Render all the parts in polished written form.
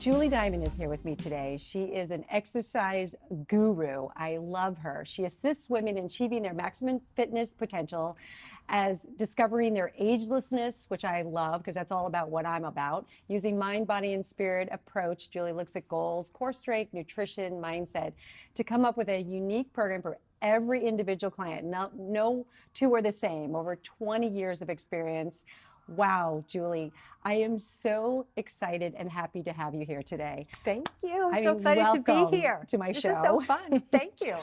Julie Diamond is here with me today. She is an exercise guru. I love her. She assists women in achieving their maximum fitness potential as discovering their agelessness, which I love because that's all about what I'm about. Using mind, body, and spirit approach, Julie looks at goals, core strength, nutrition, mindset to come up with a unique program for every individual client. No two are the same. Over 20 years of experience. Wow, Julie, I am so excited and happy to have you here today. Thank you. I'm so excited to be here. To my show. This is so fun. Thank you.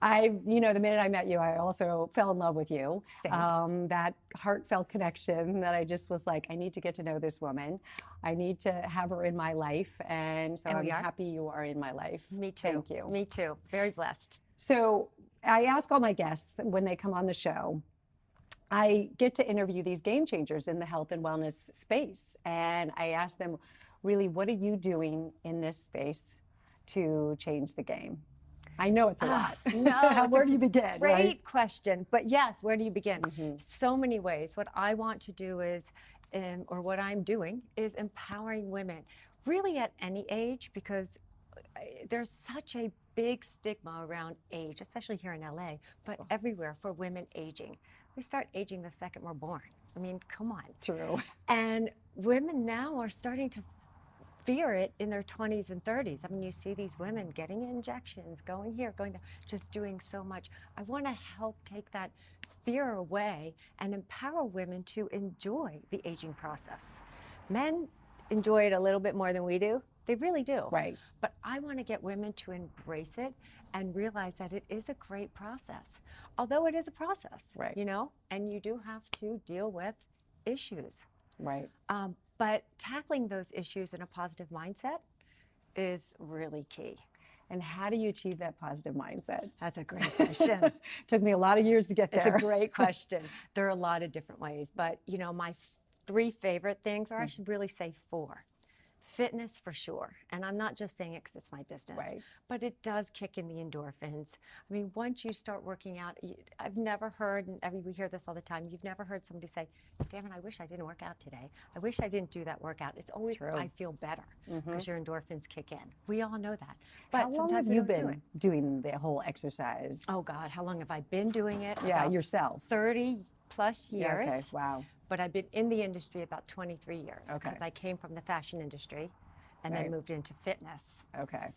The minute I met you, I also fell in love with you. Same. That heartfelt connection that I just was like, I need to get to know this woman. I need to have her in my life. And so I'm happy you are in my life. Me too. Thank you. Me too. Very blessed. So I ask all my guests when they come on the show, I get to interview these game changers in the health and wellness space. And I ask them, really, what are you doing in this space to change the game? I know it's a lot. No, where do you begin? Great question. But yes, where do you begin? So many ways. What I want to do is, or what I'm doing, is empowering women, really at any age, because there's such a big stigma around age, especially here in LA, but everywhere for women aging. We start aging the second we're born. I mean, come on. True. And women now are starting to fear it in their 20s and 30s. I mean, you see these women getting injections, going here, going there, just doing so much. I want to help take that fear away and empower women to enjoy the aging process. Men enjoy it a little bit more than we do. They really do. Right. But I want to get women to embrace it and realize that it is a great process. Although it is a process, right. You know, and you do have to deal with issues. Right. But tackling those issues in a positive mindset is really key. And how do you achieve that positive mindset? That's a great question. Took me a lot of years to get there. It's a great question. There are a lot of different ways, but you know, my three favorite things, or I should really say four. Fitness for sure, and I'm not just saying it because it's my business, right. But it does kick in the endorphins. I mean, once you start working out, I've never heard, and we hear this all the time, you've never heard somebody say, damn it, I wish I didn't work out today. I wish I didn't do that workout. It's always, true. I feel better because your endorphins kick in. We all know that. But how long have you been doing the whole exercise? Oh God, how long have I been doing it? Yeah, yourself. 30 plus years. Yeah, okay, wow. But I've been in the industry about 23 years because okay. I came from the fashion industry and then moved into fitness. Okay.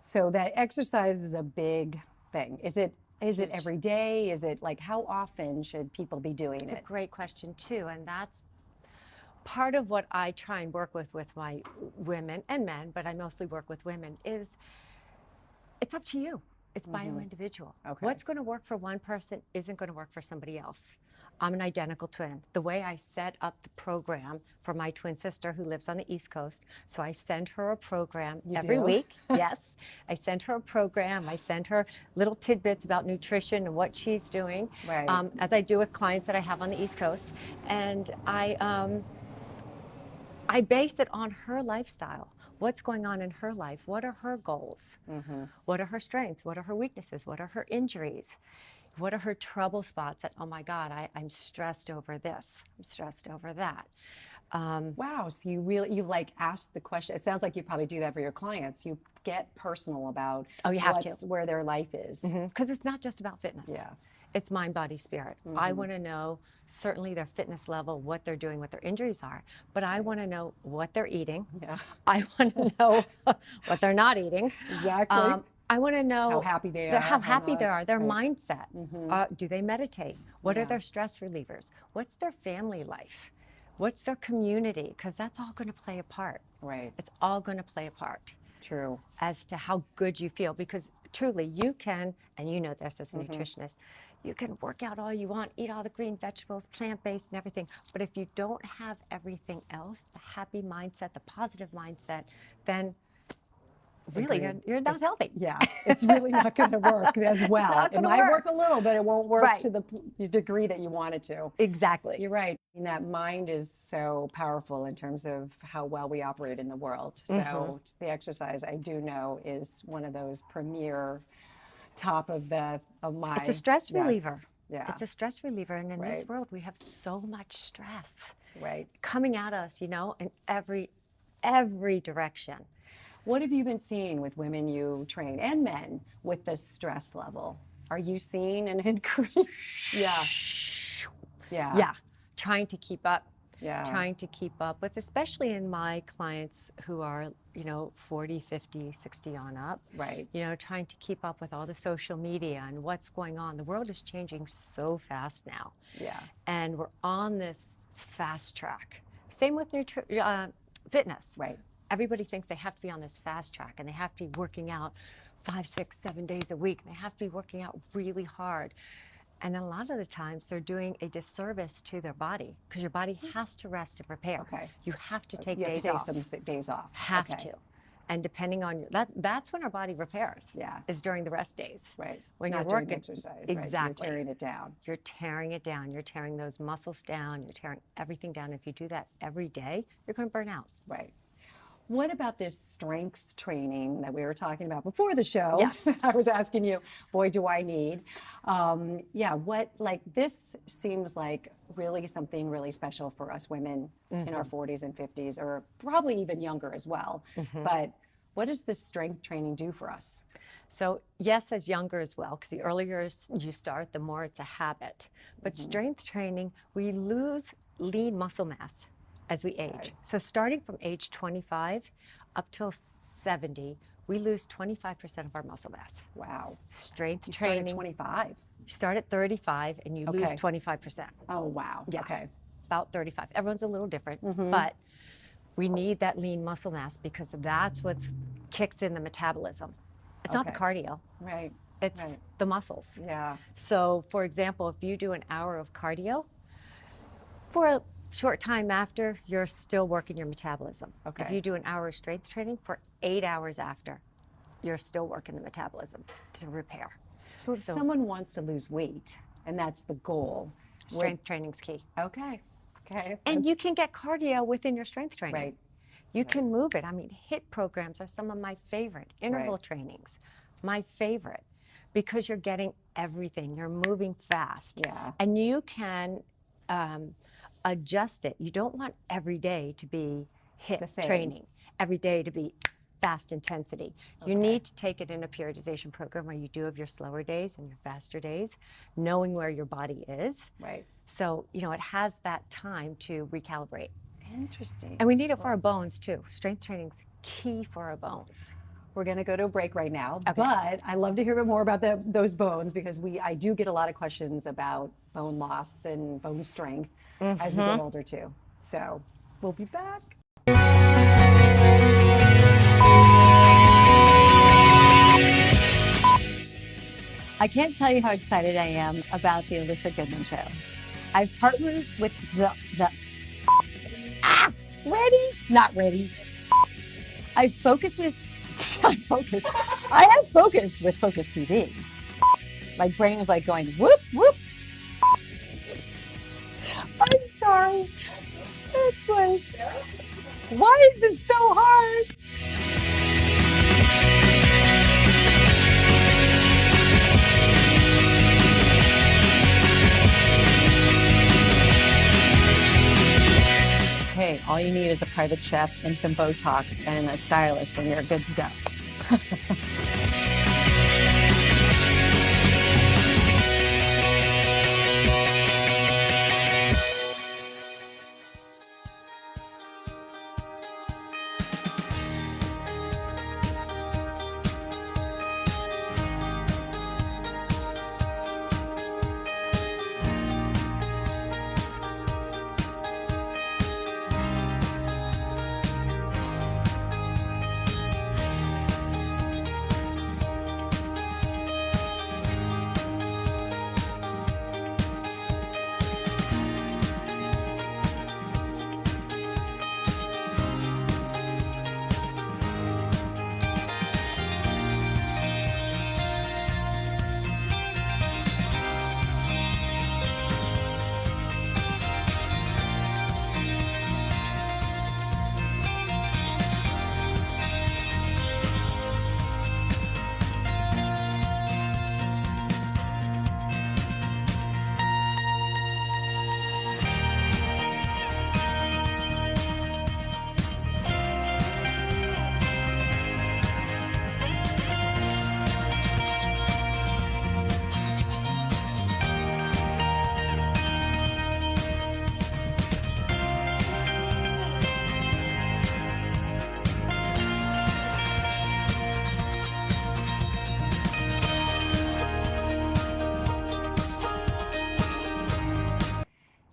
So that exercise is a big thing. Is it every day? Is it like, how often should people be doing it? It's a great question too. And that's part of what I try and work with my women and men, but I mostly work with women, is it's up to you. It's bio-individual. Okay. What's going to work for one person isn't going to work for somebody else. I'm an identical twin. The way I set up the program for my twin sister who lives on the East Coast, so I send her a program every week. Yes, I send her a program. I send her little tidbits about nutrition and what she's doing, as I do with clients that I have on the East Coast. And I base it on her lifestyle. What's going on in her life? What are her goals? What are her strengths? What are her weaknesses? What are her injuries? What are her trouble spots that, oh my God, I'm stressed over this, I'm stressed over that. Wow, so you like ask the question. It sounds like you probably do that for your clients. You get personal about where their life is. Because it's not just about fitness. Yeah. It's mind, body, spirit. I want to know certainly their fitness level, what they're doing, what their injuries are, but I want to know what they're eating. Yeah. I want to know what they're not eating. Exactly. I want to know how happy they are, their mindset. Do they meditate? What are their stress relievers? What's their family life? What's their community? Because that's all going to play a part. Right. It's all going to play a part. True. As to how good you feel. Because truly you can, and you know this as a nutritionist, you can work out all you want, eat all the green vegetables, plant-based and everything. But if you don't have everything else, the happy mindset, the positive mindset, then really, you're not healthy. Yeah, it's really not going to work as well. It might work a little, but it won't work to the degree that you want it to. Exactly. You're right. And that mind is so powerful in terms of how well we operate in the world. So the exercise, I do know, is one of those premier top of my. It's a stress reliever. Yeah. It's a stress reliever. And in this world, we have so much stress. Right. Coming at us, you know, in every every direction. What have you been seeing with women you train and men with the stress level? Are you seeing an increase? Yeah. Yeah. Trying to keep up. Yeah. Trying to keep up with, especially in my clients who are, 40, 50, 60 on up. Right. Trying to keep up with all the social media and what's going on. The world is changing so fast now. Yeah. And we're on this fast track. Same with fitness. Right. Everybody thinks they have to be on this fast track and they have to be working out 5, 6, 7 days a week. They have to be working out really hard. And a lot of the times they're doing a disservice to their body because your body has to rest and repair. Okay. You have to take You have days to take off. some days off. Have Okay. to. And depending on that's when our body repairs. Yeah. Is during the rest days. Right. When Not you're during working. exercise. Exactly. Right. You're tearing it down. You're tearing it down. You're tearing those muscles down. You're tearing everything down. If you do that every day, you're going to burn out. Right. What about this strength training that we were talking about before the show? Yes. I was asking you, boy, do I need. This seems like really something really special for us women in our 40s and 50s, or probably even younger as well. But what does this strength training do for us? So yes, as younger as well, because the earlier you start, the more it's a habit. But strength training, we lose lean muscle mass as we age. Right. So starting from age 25 up till 70, we lose 25% of our muscle mass. Wow. Strength You start training. at 25. You start at 35 and you lose Okay. 25%. Oh, wow. Yeah. Okay. About 35. Everyone's a little different, but we need that lean muscle mass because that's what kicks in the metabolism. It's not the Okay. cardio, Right. it's Right. the muscles. Yeah. So, for example, if you do an hour of cardio, for a short time after, you're still working your metabolism. If Okay. you do an hour of strength training, for 8 hours after, you're still working the metabolism to repair. So if someone wants to lose weight, and that's the goal, Strength training's key. Okay. And you can get cardio within your strength training. Right. You can move it. I mean, HIIT programs are some of my favorite. Interval Right. trainings, my favorite, because you're getting everything. You're moving fast. Yeah. And you can adjust it. You don't want every day to be The HIIT same. training, every day to be fast intensity. You Okay. need to take it in a periodization program where you do have your slower days and your faster days, knowing where your body is. Right. So, it has that time to recalibrate. Interesting. And we need it for our bones too. Strength training's key for our bones. We're going to go to a break right now, Okay. but I love to hear more about those bones because I do get a lot of questions about bone loss and bone strength as we get older too. So we'll be back. I can't tell you how excited I am about the Elissa Goodman Show. I've partnered with ready? Not ready. I have focus with Focus TV. My brain is like going whoop, whoop. I'm sorry. It's like, why is this so hard? Hey, all you need is a private chef and some Botox and a stylist, and you're good to go.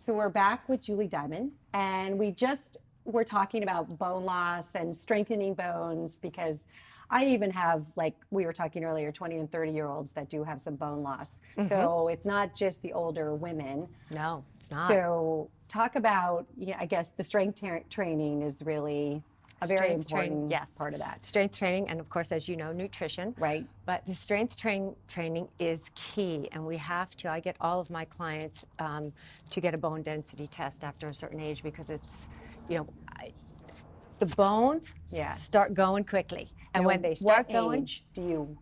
So we're back with Julie Diamond, and we're talking about bone loss and strengthening bones, because I even have, like we were talking earlier, 20 and 30-year-olds that do have some bone loss. So it's not just the older women. No, it's not. So talk about, I guess the strength training is really a very important part of that. Strength training, and of course, as you know, nutrition. Right. But the strength training is key, and we have to. I get all of my clients to get a bone density test after a certain age, because it's, the bones start going quickly, and when they start going, age do you?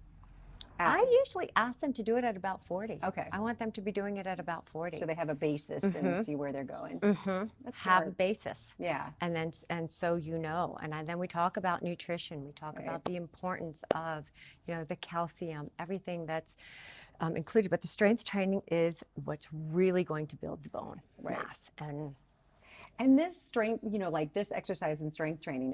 I usually ask them to do it at about 40. Okay. I want them to be doing it at about 40. So they have a basis and see where they're going. That's have a basis. Yeah. And so and then we talk about nutrition. We talk about the importance of, the calcium, everything that's included. But the strength training is what's really going to build the bone mass. And this strength, like this exercise and strength training,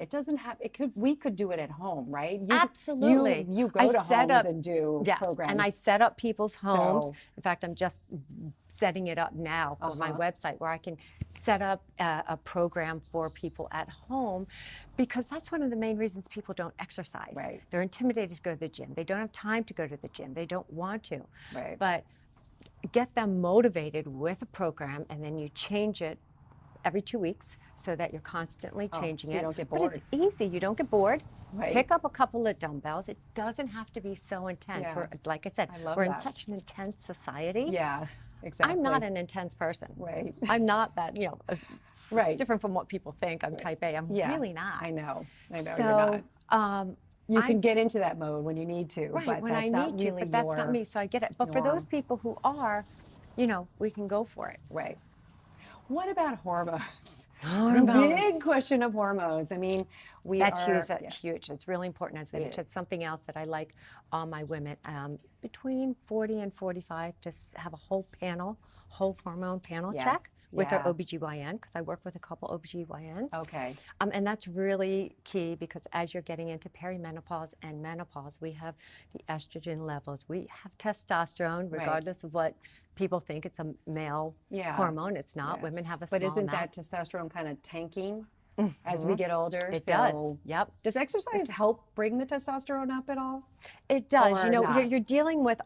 we could do it at home, right? Absolutely. You go to homes and do programs. And I set up people's homes. In fact, I'm just setting it up now for my website, where I can set up a program for people at home, because that's one of the main reasons people don't exercise. Right. They're intimidated to go to the gym. They don't have time to go to the gym. They don't want to. Right. But get them motivated with a program, and then you change it every 2 weeks, so that you're constantly changing so it. You don't get bored. But it's easy. You don't get bored. Right. Pick up a couple of dumbbells. It doesn't have to be so intense. Yeah. Like I said, we're in such an intense society. Yeah, exactly. I'm not an intense person. Right. I'm not that, right. different from what people think. I'm type A. I'm really not. I know So, you're not. You can get into that mode when you need to, right, but when that's I not need really to, but that's not me. So I get it. But for those people who are, we can go for it. Right. What about hormones? The big question of hormones. I mean, that's huge. It's really important as we age. It's something else that I like all my women between 40 and 45 to have a whole hormone panel check with their OBGYN, because I work with a couple OBGYNs. Okay. And that's really key, because as you're getting into perimenopause and menopause, we have the estrogen levels. We have testosterone, regardless of what people think. It's a male hormone. It's not. Women have a small amount. But isn't that testosterone kind of tanking as we get older? It does. Yep. Does exercise help bring the testosterone up at all? It does. You're dealing with,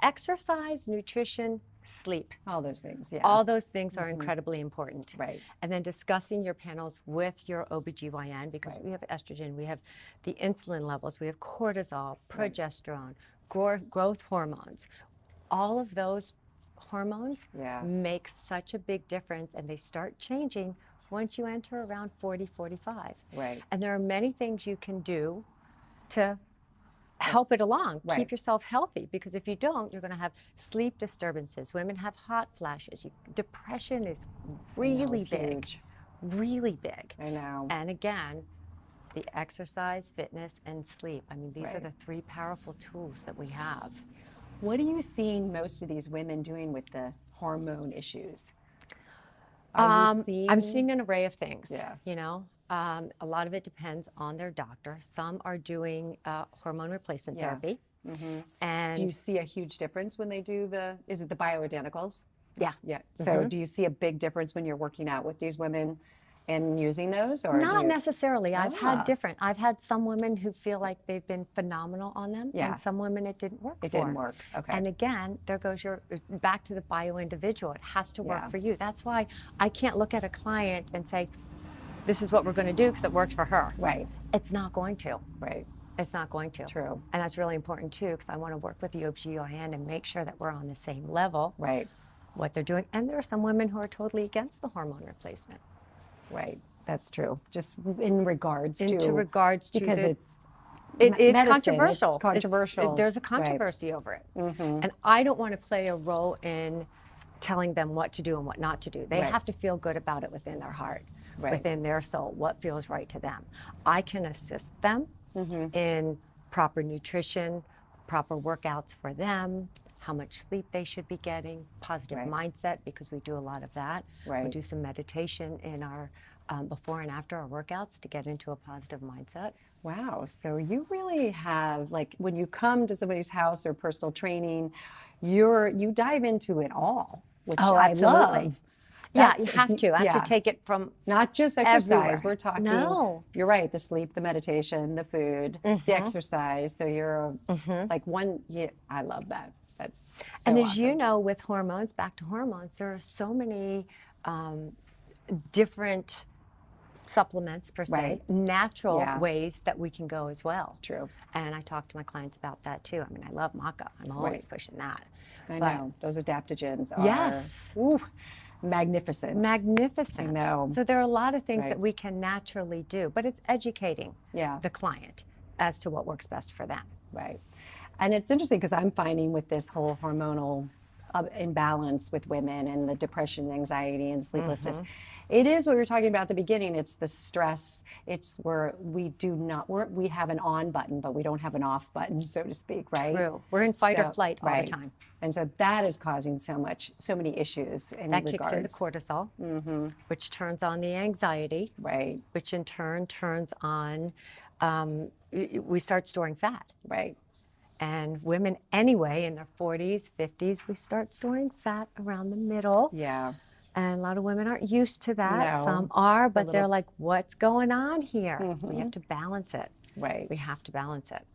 exercise, nutrition, sleep. All those things, All those things are incredibly important. Right. And then discussing your panels with your OBGYN, because we have estrogen, we have the insulin levels, we have cortisol, progesterone, growth hormones. All of those hormones make such a big difference, and they start changing once you enter around 40, 45. Right. And there are many things you can do to help it along. Keep yourself healthy, because if you don't, you're going to have sleep disturbances. Women have hot flashes. Depression is really big. Huge. Really big. I know. And again, the exercise, fitness, and sleep. I mean, these are the three powerful tools that we have. What are you seeing most of these women doing with the hormone issues? I'm seeing an array of things. Yeah. A lot of it depends on their doctor. Some are doing hormone replacement therapy. And do you see a huge difference when they do is it the bioidenticals? Yeah. Yeah. So do you see a big difference when you're working out with these women and using those? Or not necessarily. I've had some women who feel like they've been phenomenal on them, and some women it didn't work for. It didn't work. Okay. And again, there goes back to the bio-individual. It has to work for you. That's why I can't look at a client and say, this is what we're going to do because it worked for her. Right. It's not going to. Right. It's not going to. True. And that's really important too, because I want to work with the OBGYN and make sure that we're on the same level. Right. What they're doing. And there are some women who are totally against the hormone replacement. Right. That's true. Just in regards to because it is medicine. Controversial. It's controversial. There's a controversy over it. And I don't want to play a role in telling them what to do and what not to do. They have to feel good about it within their heart, within their soul, what feels right to them. I can assist them in proper nutrition, proper workouts for them, how much sleep they should be getting, positive mindset, because we do a lot of that. We do some meditation in our before and after our workouts to get into a positive mindset. Wow. So you really have, like, when you come to somebody's house or personal training, you dive into it all, which I love. Yeah, you have to. I have yeah. to take it from Not just exercise. everywhere. We're talking. No. You're right. The sleep, the meditation, the food, the exercise. So you're like one. Yeah, I love that. That's so And as awesome. you know, with hormones, back to hormones, there are so many different supplements per se, Right. natural Yeah. ways that we can go as well. True. And I talk to my clients about that too. I mean, I love maca. I'm always pushing that. I But- know those adaptogens are Yes. ooh, magnificent. Magnificent. I know. So there are a lot of things Right. that we can naturally do, but it's educating Yeah. the client as to what works best for them. Right. And it's interesting because I'm finding with this whole hormonal imbalance with women and the depression, anxiety, and sleeplessness, it is what we were talking about at the beginning. It's the stress. It's where we have an on button, but we don't have an off button, so to speak, right? True. We're in fight or So- flight all right. the time. And so that is causing so many issues in That regards. kicks in the cortisol, which turns on the anxiety, Right, which in turn turns on, we start storing fat. right. And women anyway, in their 40s, 50s, we start storing fat around the middle. Yeah. And a lot of women aren't used to that. No. Some are, but they're little- like, what's going on here? We have to balance it. Right. We have to balance it.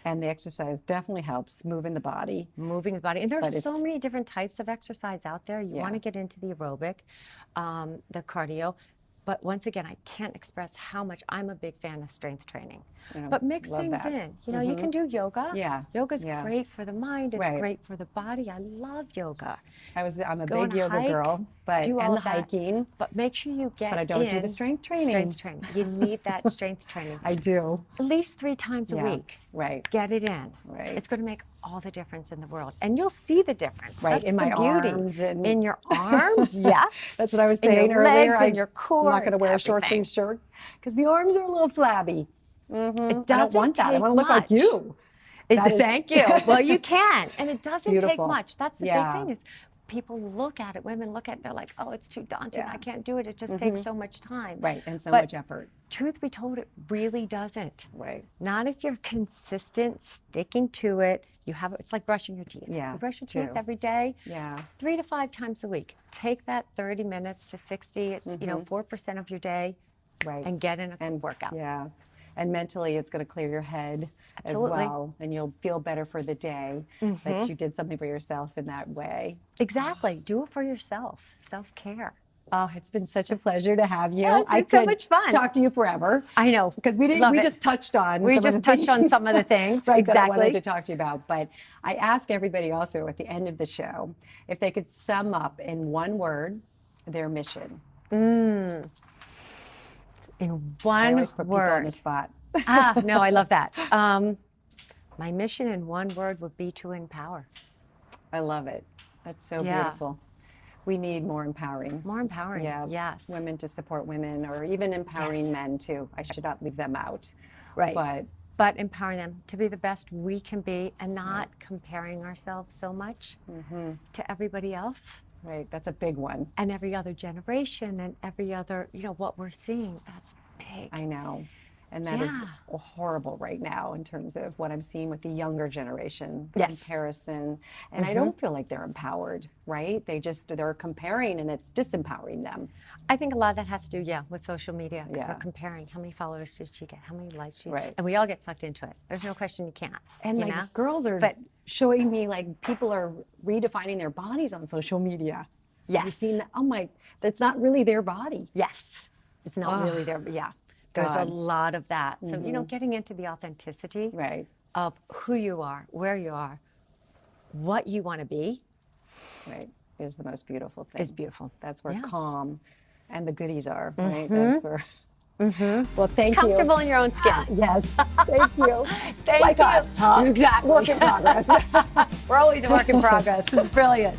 And the exercise definitely helps moving the body. Moving the body. And there are But so it's- many different types of exercise out there. You want Yeah. to get into the aerobic, the cardio. But once again, I can't express how much I'm a big fan of strength training. Yeah, But mix love things that. in. You know, you can do yoga. Yeah, Yoga's yeah. great for the mind. It's Right. great for the body. I love yoga. I'm a Go big on a yoga hike, girl, but do all and the of that. hiking. But make sure you get But I don't do the in strength training. Strength training. You need that strength training. I do. At least 3 times a Yeah, week. right. Get it in. Right. It's going to make all the difference in the world. And you'll see the difference. Right, That's in the my beauty. arms and- In your arms, yes. That's what I was In saying your earlier. legs, in your core. I'm not going to wear a short everything. sleeve shirt because the arms are a little flabby. It I don't doesn't want that. I take want to look like much. you. That is- Thank you. Well, you can. And it doesn't take beautiful. much. That's the Yeah. big thing is people look at it, women look at it, they're like, oh, it's too daunting. Yeah. I can't do it. It just takes so much time. Right, and so But much effort. Truth be told, it really doesn't. Right. Not if you're consistent, sticking to it. It's like brushing your teeth. Yeah, You brush your teeth true. every day. Yeah. 3 to 5 times a week. Take that 30 minutes to 60. It's 4% of your day. Right. And get in a And workout. Yeah. And mentally, it's going to clear your head Absolutely. as well. And you'll feel better for the day that you did something for yourself in that way. Exactly. Do it for yourself. Self-care. Oh, it's been such a pleasure to have you. Yeah, it's been I so could much fun. talk to you forever. I know. Because we Love it. just touched on We some just of the touched on things, some of the things. right, that I Exactly. wanted to talk to you about. But I ask everybody also at the end of the show if they could sum up in one word their mission. In I one always put people on word. the spot. No, I love that. My mission in one word would be to empower. I love it. That's so Yeah. beautiful. We need more empowering. More empowering. Yeah, Yes. women to support women, or even empowering Yes. men too. I should not leave them out. Right. But empowering them to be the best we can be and not comparing ourselves so much to everybody else right, that's a big one. and every other generation and every other, what we're seeing. That's big. I know. And that is Yeah. horrible right now in terms of what I'm seeing with the younger generation. Yes. Comparison. And I don't feel like they're empowered, right? They're comparing and it's disempowering them. I think a lot of that has to do, with social media. Because Yeah. we're comparing how many followers did she get, how many likes she Right. and we all get sucked into it. There's no question you can't. And you like know? girls are But- showing me like people are redefining their bodies on social media. Have you Yes. seen that? Oh my, that's not really their body. Yes. It's not really there. Yeah. There's a God. lot of that. So, getting into the authenticity Right. of who you are, where you are, what you want to be Right. Is the most beautiful thing. is beautiful. That's where Yeah. calm and the goodies are, right? That's where. Well, thank Comfortable you. in your own skin. Yes. Thank you. Thank like you. us, huh? Exactly. Work in progress. We're always a work in progress. It's brilliant.